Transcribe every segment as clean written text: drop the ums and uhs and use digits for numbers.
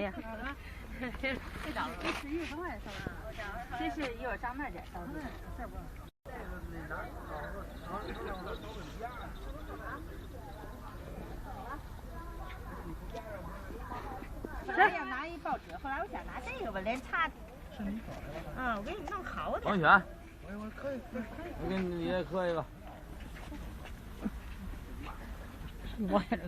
呀？这是一会儿这是一会儿上那儿去，这不。本来要拿一报纸，后来我想拿这个吧，连插。是你搞的吧？嗯，我给你弄好点。王选，我可以。我给你也磕一个。我也。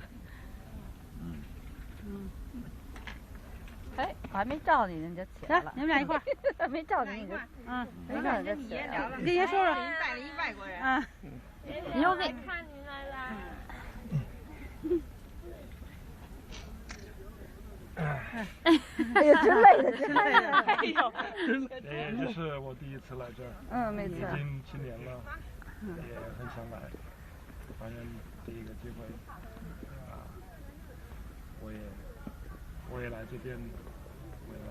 哎，我还没照你，人家起来了。你们俩一块儿。没照你，你就没照你就起来了。跟爷说说。带了一外国人。啊。你又给。看您来了。哎呀，真累的，真累的。哎呦。这是我第一次来这儿。没错。已经7年了，也很想来。反正第一个机会，我也来这边，为了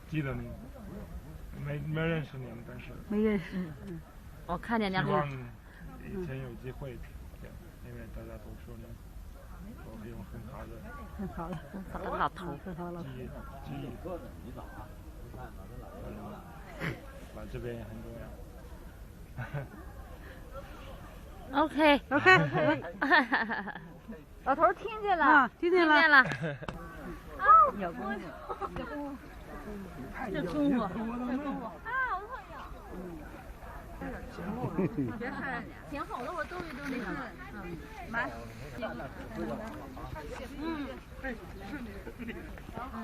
记得你，没认识您，但是没认识。我看见两个。希望以前有机会，因为大家都说呢，我有很好的老头，记忆。来这边也很重要。OK。老头听见了，听见了。有功夫。这功夫。别看挺好的，我兜一兜那个。妈。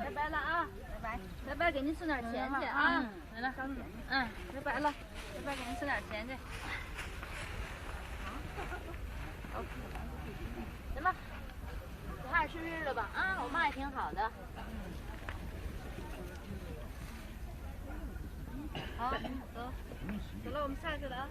拜拜了啊！拜拜，给您送点钱去啊！来了，拜拜了，拜拜，给您送点钱去。行吧，踏踏实实的吧啊！我妈也挺好的。好，走了，我们下去了啊。